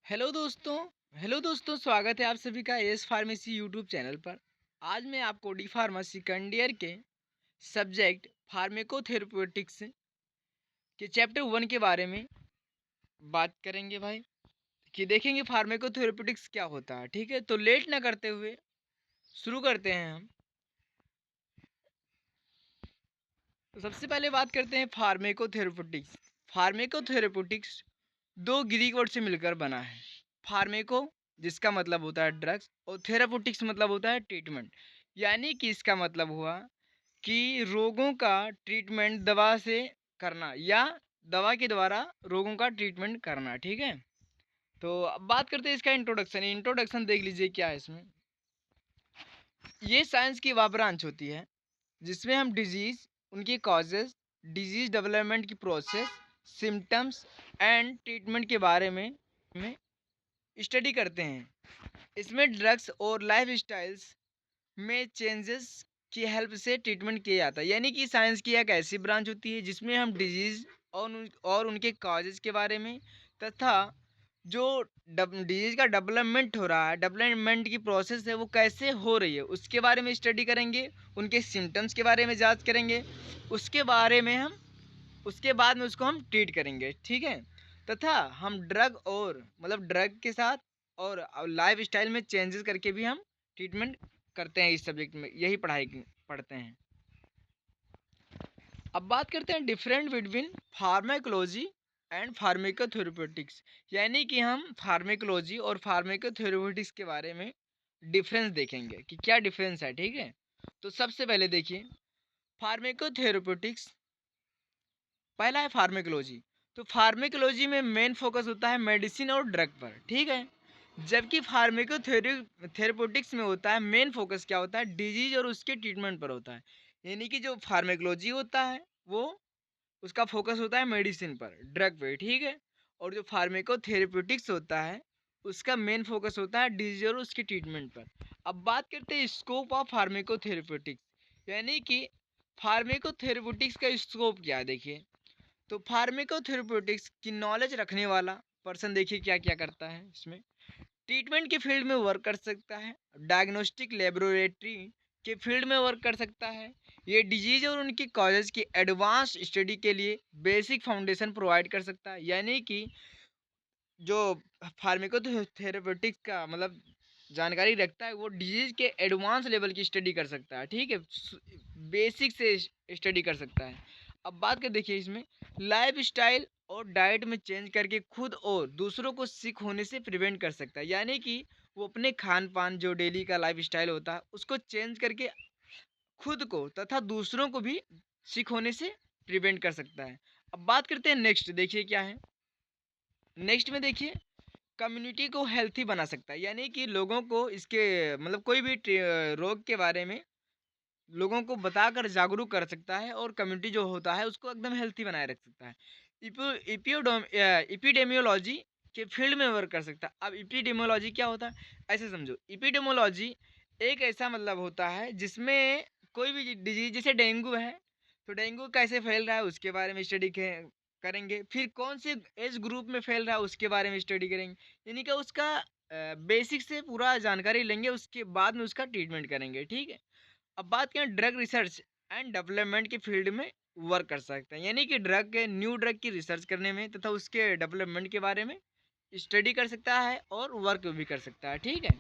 Hello दोस्तों स्वागत है आप सभी का एस फार्मेसी यूट्यूब चैनल पर। आज मैं आपको डी फार्मा सेकंड ईयर के सब्जेक्ट फार्मेकोथेरेप्यूटिक्स के चैप्टर 1 के बारे में बात करेंगे भाई, कि देखेंगे फार्मेकोथेरेप्यूटिक्स क्या होता है। ठीक है, तो लेट ना करते हुए शुरू करते हैं हम। तो सबसे पहले बात करते हैं फार्मेकोथेरेप्यूटिक्स। फार्मेकोथेरेप्यूटिक्स दो ग्रीक वर्ड से मिलकर बना है। फार्मेको जिसका मतलब होता है ड्रग्स और थेराप्यूटिक्स मतलब होता है ट्रीटमेंट। यानी कि इसका मतलब हुआ कि रोगों का ट्रीटमेंट दवा से करना या दवा के द्वारा रोगों का ट्रीटमेंट करना। ठीक है, तो अब बात करते हैं इसका इंट्रोडक्शन देख लीजिए क्या है इसमें। ये साइंस की वह ब्रांच होती है जिसमें हम डिजीज, उनके कॉजेज, डिजीज डेवलपमेंट की प्रोसेस, सिम्टम्स एंड ट्रीटमेंट के बारे में स्टडी करते हैं। इसमें ड्रग्स और लाइफ स्टाइल्स में चेंजेस की हेल्प से ट्रीटमेंट किया जाता है। यानी कि साइंस की एक ऐसी ब्रांच होती है जिसमें हम डिजीज़ और उनके काजेज़ के बारे में तथा जो डिजीज़ का डेवलपमेंट हो रहा है, डेवलपमेंट की प्रोसेस है वो कैसे हो रही है उसके बारे में स्टडी करेंगे। उनके सिम्टम्स के बारे में जांच करेंगे, उसके बारे में हम उसके बाद में उसको हम ट्रीट करेंगे। ठीक है, तथा हम ड्रग और मतलब ड्रग के साथ और लाइफ स्टाइल में चेंजेस करके भी हम ट्रीटमेंट करते हैं। इस सब्जेक्ट में यही पढ़ते हैं। अब बात करते हैं डिफरेंट बिटवीन फार्माकोलॉजी एंड फार्माकोथेरेप्यूटिक्स। यानी कि हम फार्माकोलॉजी और फार्माकोथेरेप्यूटिक्स के बारे में डिफरेंस देखेंगे कि क्या डिफरेंस है। ठीक है, तो सबसे पहले देखिए फार्माकोथेरेप्यूटिक्स। पहला है फार्माकोलॉजी। तो फार्माकोलॉजी में मेन फोकस होता है मेडिसिन और ड्रग पर। ठीक है, जबकि थेरेप्यूटिक्स में होता है मेन फोकस क्या होता है, डिजीज और उसके ट्रीटमेंट पर होता है। यानी कि जो फार्माकोलॉजी होता है वो उसका फोकस होता है मेडिसिन पर, ड्रग पे। ठीक है, और जो फार्माकोथेरेप्यूटिक्स होता है उसका मेन फोकस होता है डिजीज और उसके ट्रीटमेंट पर। अब बात करते हैं स्कोप ऑफ फार्माकोथेरेप्यूटिक्स। यानी कि फार्माकोथेरेप्यूटिक्स का स्कोप क्या है। देखिए, तो फार्माकोथेरेप्यूटिक्स की नॉलेज रखने वाला पर्सन देखिए क्या क्या करता है इसमें। ट्रीटमेंट के फील्ड में वर्क कर सकता है, डायग्नोस्टिक लेबोरेटरी के फील्ड में वर्क कर सकता है। ये डिजीज और उनकी कॉजेज की एडवांस स्टडी के लिए बेसिक फाउंडेशन प्रोवाइड कर सकता है। यानी कि जो फार्माकोथेरेप्यूटिक्स का मतलब जानकारी रखता है वो डिजीज के एडवांस लेवल की स्टडी कर सकता है। ठीक है, बेसिक से स्टडी कर सकता है। अब बात कर देखिए इसमें लाइफ स्टाइल और डाइट में चेंज करके खुद और दूसरों को सिक होने से प्रिवेंट कर सकता है। यानी कि वो अपने खान पान जो डेली का लाइफ स्टाइल होता है उसको चेंज करके खुद को तथा दूसरों को भी सिक होने से प्रिवेंट कर सकता है। अब बात करते हैं नेक्स्ट, देखिए क्या है नेक्स्ट में। देखिए कम्युनिटी को हेल्थी बना सकता है। यानी कि लोगों को इसके मतलब कोई भी रोग के बारे में लोगों को बताकर जागरूक कर सकता है और कम्युनिटी जो होता है उसको एकदम हेल्थी बनाए रख सकता है। इपिडेमियोलॉजी के फील्ड में वर्क कर सकता है। अब इपिडेमियोलॉजी क्या होता है ऐसे समझो। इपिडेमियोलॉजी एक ऐसा मतलब होता है जिसमें कोई भी डिजीज, जैसे डेंगू है तो डेंगू कैसे फैल रहा है उसके बारे में स्टडी करेंगे। फिर कौन से एज ग्रुप में फैल रहा है उसके बारे में स्टडी करेंगे। यानी कि उसका बेसिक से पूरा जानकारी लेंगे, उसके बाद में उसका ट्रीटमेंट करेंगे। ठीक है, अब बात करें ड्रग रिसर्च एंड डेवलपमेंट के फील्ड में वर्क कर सकते हैं। यानी कि न्यू ड्रग की रिसर्च करने में तथा उसके डेवलपमेंट के बारे में स्टडी कर सकता है और वर्क भी कर सकता है। ठीक है,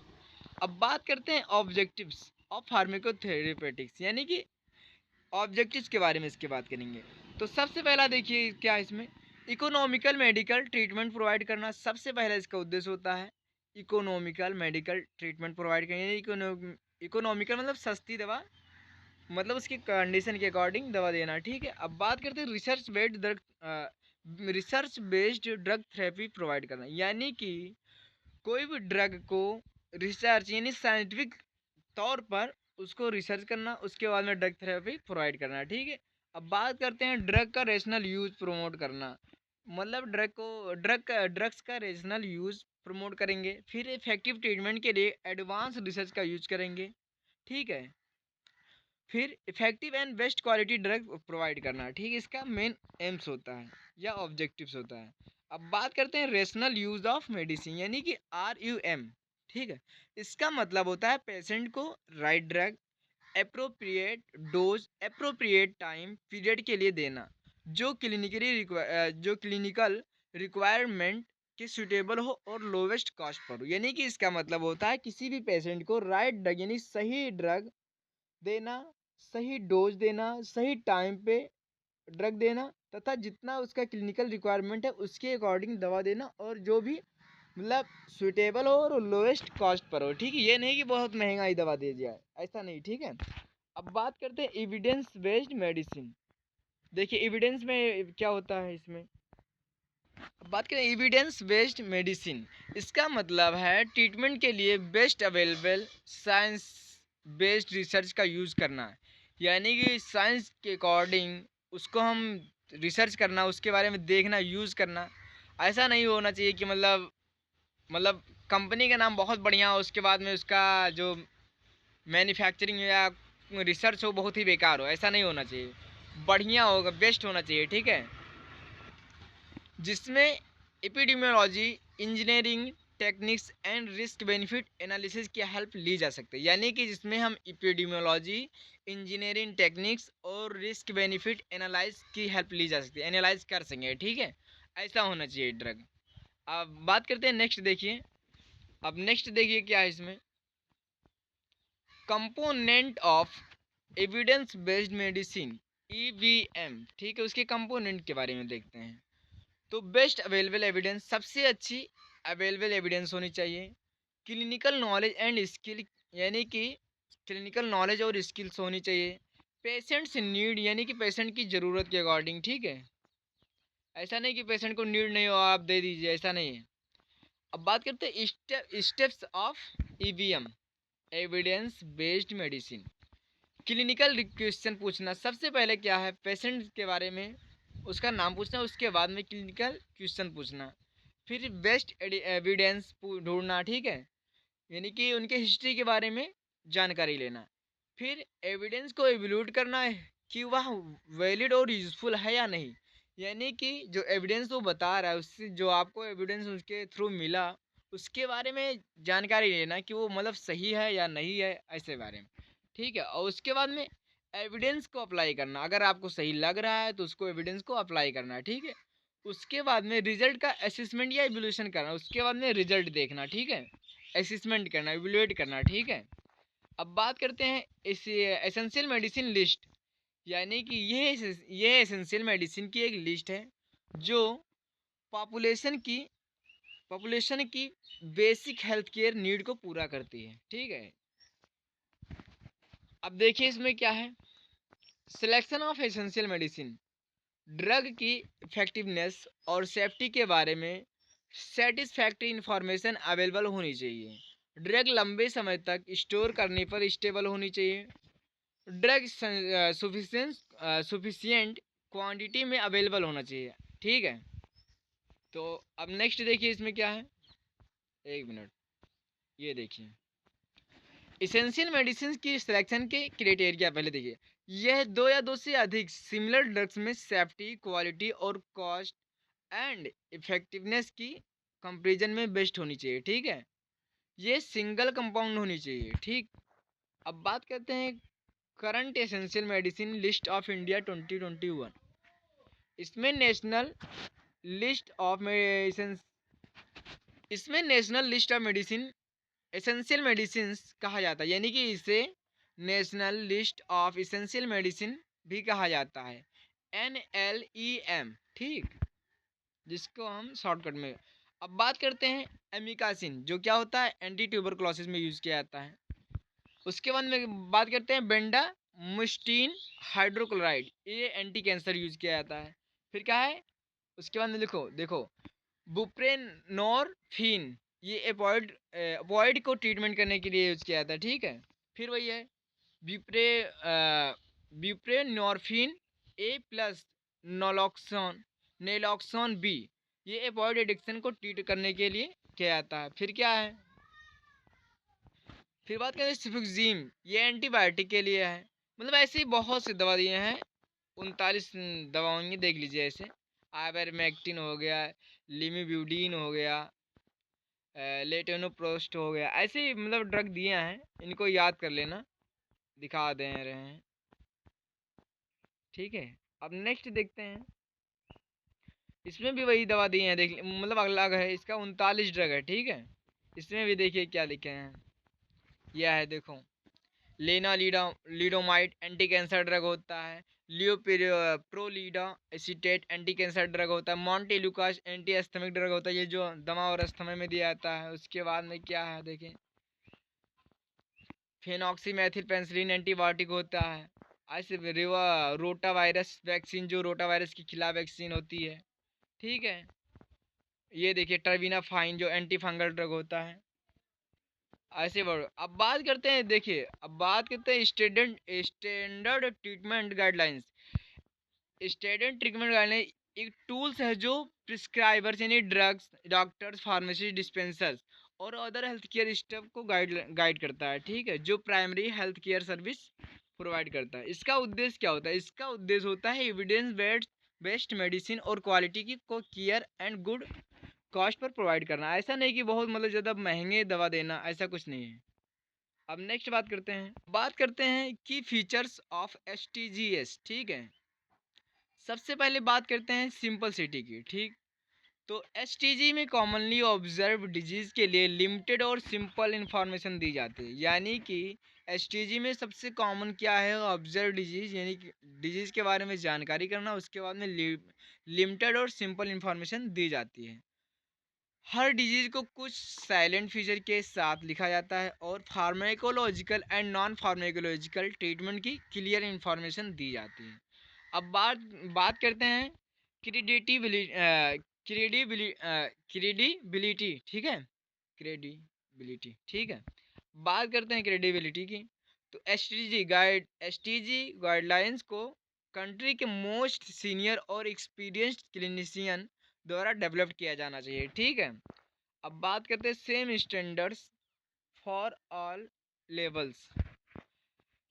अब बात करते हैं ऑब्जेक्टिव्स ऑफ फार्माकोथेरेपेटिक्स। यानी कि ऑब्जेक्टिव्स के बारे में इसके बात करेंगे। तो सबसे पहला देखिए क्या है इसमें, इकोनॉमिकल मेडिकल ट्रीटमेंट प्रोवाइड करना सबसे पहला इसका उद्देश्य होता है। इकोनॉमिकल मेडिकल ट्रीटमेंट प्रोवाइड करना, इकोनॉमिकल मतलब सस्ती दवा, मतलब उसकी कंडीशन के अकॉर्डिंग दवा देना। ठीक है, अब बात करते हैं research based drug therapy provide करना। यानी कि कोई भी ड्रग को रिसर्च यानी साइंटिफिक तौर पर उसको रिसर्च करना, उसके बाद में ड्रग थेरेपी प्रोवाइड करना। ठीक है, अब बात करते हैं ड्रग का रेशनल यूज प्रमोट करना। मतलब ड्रग्स का रेशनल यूज प्रमोट करेंगे। फिर इफेक्टिव ट्रीटमेंट के लिए एडवांस रिसर्च का यूज करेंगे। ठीक है, फिर effective and best quality drug provide करना। ठीक है, इसका मेन एम्स होता है या ऑब्जेक्टिव्स होता है। अब बात करते हैं रेशनल यूज ऑफ मेडिसिन यानी कि RUM। ठीक है, इसका मतलब होता है पेशेंट को right drug appropriate dose appropriate time period के लिए देना जो क्लिनिकल रिक्वायरमेंट के सुटेबल हो और लोवेस्ट कॉस्ट पर हो। यानी कि इसका मतलब होता है किसी भी पेशेंट को राइट ड्रग यानी सही ड्रग देना, सही डोज देना, सही टाइम पे ड्रग देना तथा जितना उसका क्लिनिकल रिक्वायरमेंट है उसके अकॉर्डिंग दवा देना और जो भी मतलब सुटेबल हो और लोएस्ट कॉस्ट पर हो। ठीक है, ये नहीं कि बहुत महंगा ही दवा दे दिया है, ऐसा नहीं। ठीक है, अब बात करते हैं एविडेंस बेस्ड मेडिसिन। देखिए एविडेंस में क्या होता है इसमें। अब बात करें एविडेंस बेस्ड मेडिसिन, इसका मतलब है ट्रीटमेंट के लिए best available science based research का यूज़ करना। यानी कि साइंस के अकॉर्डिंग उसको हम रिसर्च करना, उसके बारे में देखना, यूज़ करना। ऐसा नहीं होना चाहिए कि मतलब कंपनी का नाम बहुत बढ़िया हो उसके बाद में उसका जो मैन्युफैक्चरिंग या रिसर्च हो बहुत ही बेकार हो, ऐसा नहीं होना चाहिए। बढ़िया होगा, बेस्ट होना चाहिए। ठीक है, जिसमें epidemiology, engineering techniques and risk benefit analysis की हेल्प ली जा सकती है। यानी कि जिसमें हम एपिडेमियोलॉजी, इंजीनियरिंग टेक्निक्स और रिस्क बेनिफिट एनालाइज की हेल्प ली जा सकती है, एनालाइज कर सकें। ठीक है, ऐसा होना चाहिए ड्रग। अब बात करते हैं नेक्स्ट। देखिए अब नेक्स्ट देखिए क्या है इसमें, component of evidence based medicine EBM। ठीक है, उसके कंपोनेंट के बारे में देखते हैं। तो बेस्ट अवेलेबल एविडेंस, सबसे अच्छी अवेलेबल एविडेंस होनी चाहिए। क्लिनिकल नॉलेज एंड स्किल, यानी कि क्लिनिकल नॉलेज और स्किल्स होनी चाहिए। पेशेंट्स नीड, यानी कि पेशेंट की ज़रूरत के अकॉर्डिंग। ठीक है, ऐसा नहीं कि पेशेंट को नीड नहीं हो आप दे दीजिए, ऐसा नहीं है। अब बात करते हैं steps of EBM evidence based medicine. Clinical question पूछना, सबसे पहले क्या है पेशेंट के बारे में उसका नाम पूछना, उसके बाद में क्लिनिकल क्वेश्चन पूछना, फिर बेस्ट एविडेंस ढूंढना। ठीक है, यानी कि उनके हिस्ट्री के बारे में जानकारी लेना, फिर एविडेंस को एवेल्यूएट करना है कि वह वैलिड और यूजफुल है या नहीं। यानी कि जो एविडेंस वो बता रहा है उससे जो आपको एविडेंस उसके थ्रू मिला उसके बारे में जानकारी लेना कि वो मतलब सही है या नहीं है, ऐसे बारे में। ठीक है, और उसके बाद में एविडेंस को अप्लाई करना, अगर आपको सही लग रहा है तो उसको एविडेंस को अप्लाई करना है। ठीक है, उसके बाद में रिजल्ट का असेसमेंट या एवोल्यूशन करना, उसके बाद में रिजल्ट देखना। ठीक है, असेसमेंट करना, एवोल्यूएट करना। ठीक है, अब बात करते हैं इस एसेंशियल मेडिसिन लिस्ट। यानी कि ये एसेंशियल मेडिसिन की एक लिस्ट है जो पॉपुलेशन की पॉपुलेशन की बेसिक हेल्थ केयर नीड को पूरा करती है। ठीक है, अब देखिए इसमें क्या है, selection of essential medicine, drug की इफेक्टिवनेस और सेफ्टी के बारे में सेटिस्फैक्ट्री इंफॉर्मेशन अवेलेबल होनी चाहिए। ड्रग लंबे समय तक स्टोर करने पर स्टेबल होनी चाहिए। ड्रग सफिशिएंट क्वांटिटी में अवेलेबल होना चाहिए। ठीक है, तो अब नेक्स्ट देखिए इसमें क्या है, एक मिनट, ये देखिए इसेंशियल मेडिसिन की सिलेक्शन के क्राइटेरिया पहले देखिए। यह दो या दो से अधिक सिमिलर ड्रग्स में सेफ्टी, क्वालिटी और कॉस्ट एंड इफेक्टिवनेस की कंपैरिजन में बेस्ट होनी चाहिए। ठीक है, ये सिंगल कंपाउंड होनी चाहिए। ठीक, अब बात करते हैं current essential medicine list of India 2021। इसमें नेशनल लिस्ट ऑफ मेडिसिन इसमें national list of medicine essential medicine कहा जाता है। यानी कि इसे national list of essential medicine भी कहा जाता है, NLEM। ठीक, जिसको हम शॉर्टकट में। अब बात करते हैं एमिकासिन, जो क्या होता है एंटी ट्यूबरक्लोसिस में यूज़ किया जाता है। उसके बाद में बात करते हैं बेंडा मुस्टीन हाइड्रोक्लोराइड, ये एंटी कैंसर यूज़ किया जाता है। फिर क्या है उसके बाद में लिखो, देखो बुप्रेनोरफिन, ये एपॉइड को ट्रीटमेंट करने के लिए यूज़ किया जाता है। ठीक है, फिर वही है ब्यूप्रे ब्यूप्रेनोरफिन A+ नोलॉक्सोन नेलॉक्सोन B, ये एपॉइड एडिक्शन को ट्रीट करने के लिए किया जाता है। फिर क्या है, फिर बात करें सिफुक्जीम, ये एंटीबायोटिक के लिए है। मतलब ऐसी बहुत सी दवा दिए हैं, 39 दवाओं की देख लीजिए, ऐसे आइवरमेक्टिन हो गया, लिमिब्यूडिन हो गया, लेटेनोप्रोस्ट हो गया, ऐसे ही मतलब ड्रग दिए हैं, इनको याद कर लेना, दिखा दे रहे हैं। ठीक है, अब नेक्स्ट देखते हैं। इसमें भी वही दवा दिए हैं, देख मतलब अलग है, इसका 39 ड्रग है। ठीक है, इसमें भी देखिए क्या लिखे हैं, यह है देखो, लेना लीडोमाइड एंटी कैंसर ड्रग होता है, प्रोलीडा एसीटेट एंटी कैंसर ड्रग होता है, मॉन्टेलुकास एंटी एस्थमिक ड्रग होता है, ये जो दमा और अस्थमा में दिया जाता है। उसके बाद में क्या है देखें, फेनॉक्सीमेथिल पेनिसिलिन एंटीबायोटिक होता है। ऐसे रोटा वायरस वैक्सीन, जो रोटा वायरस के खिलाफ वैक्सीन होती है। ठीक है, ये देखिए टर्बिना फाइन जो एंटी फंगल ड्रग होता है। ऐसे बढ़, अब बात करते हैं, देखिए अब बात करते हैं standard treatment guidelines. Standard treatment guideline एक टूल्स है जो प्रिस्क्राइबर्स यानी ड्रग्स, डॉक्टर्स, फार्मेसी डिस्पेंसर्स और अदर हेल्थ केयर स्टाफ को गाइड करता है। ठीक है, जो primary health care service provide करता है। इसका उद्देश्य क्या होता है, इसका उद्देश्य होता है एविडेंस बेस्ड मेडिसिन और क्वालिटी की को care and good cost per provide करना। ऐसा नहीं कि बहुत मतलब ज़्यादा महंगे दवा देना, ऐसा कुछ नहीं है। अब नेक्स्ट बात करते हैं की फीचर्स ऑफ STGS। ठीक है, सबसे पहले बात करते हैं सिंपल-सिटी की। ठीक, तो STG में कॉमनली ऑब्जर्व डिजीज़ के लिए लिमिटेड और सिंपल इन्फॉर्मेशन दी जाती है। यानी कि STG में सबसे कॉमन क्या है, ऑब्जर्व डिजीज़, यानी कि डिजीज़ के बारे में जानकारी करना, उसके बाद में लिमिटेड और सिंपल इन्फॉर्मेशन दी जाती है। हर डिजीज़ को कुछ साइलेंट फीचर के साथ लिखा जाता है और pharmacological and non pharmacological treatment की क्लियर इन्फॉर्मेशन दी जाती है। अब बात बात करते हैं क्रेडिबिलिटी। ठीक है, क्रेडिबिलिटी। ठीक है, बात करते हैं क्रेडिबिलिटी की। तो एसटीजी गाइडलाइंस को कंट्री के मोस्ट सीनियर और एक्सपीरियंस्ड क्लिनिशियन द्वारा डेवलप किया जाना चाहिए। ठीक है, अब बात करते हैं same standards for all levels,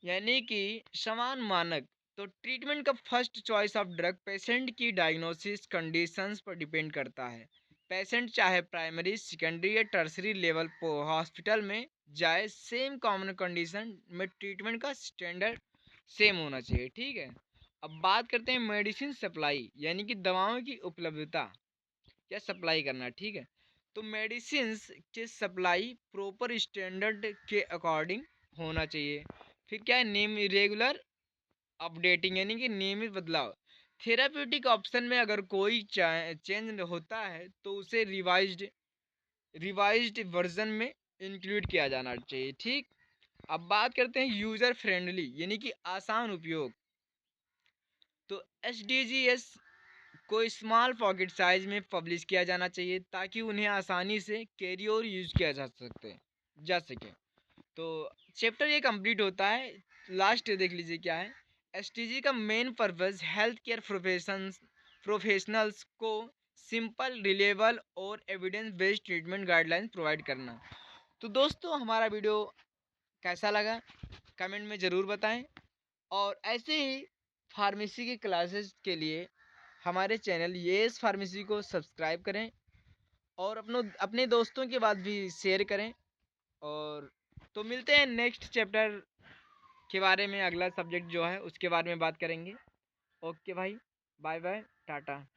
यानी कि समान मानक। तो ट्रीटमेंट का first choice of drug patient की डायग्नोसिस कंडीशंस पर डिपेंड करता है। पेशेंट चाहे प्राइमरी, सेकेंडरी या टर्सरी लेवल पर हॉस्पिटल में जाए, सेम कॉमन कंडीशन में ट्रीटमेंट का स्टैंडर्ड सेम होना चाहिए। ठीक है, अब बात करते हैं मेडिसिन सप्लाई, यानी कि दवाओं की उपलब्धता या सप्लाई करना। ठीक है, तो मेडिसिन्स के सप्लाई प्रॉपर स्टैंडर्ड के अकॉर्डिंग होना चाहिए। फिर क्या है, नेम रेगुलर अपडेटिंग, यानी कि नियमित बदलाव। थेराप्यूटिक ऑप्शन में अगर कोई चेंज होता है तो उसे रिवाइज्ड वर्जन में इंक्लूड किया जाना चाहिए। ठीक, अब बात करते हैं यूज़र फ्रेंडली, यानी कि आसान उपयोग। तो SDGs को स्मॉल पॉकेट साइज में पब्लिश किया जाना चाहिए ताकि उन्हें आसानी से कैरी और यूज किया जा सके। तो चैप्टर ये कंप्लीट होता है। लास्ट देख लीजिए क्या है, STG का main purpose health care professionals को सिंपल, रिलेबल और evidence based treatment guidelines provide करना। तो दोस्तों, हमारा वीडियो कैसा लगा कमेंट में ज़रूर बताएं, और ऐसे ही फार्मेसी की क्लासेस के लिए हमारे चैनल येस फार्मेसी को सब्सक्राइब करें और अपने दोस्तों के बाद भी शेयर करें। और तो मिलते हैं नेक्स्ट चैप्टर के बारे में, अगला सब्जेक्ट जो है उसके बारे में बात करेंगे। ओके भाई, बाय बाय, टाटा।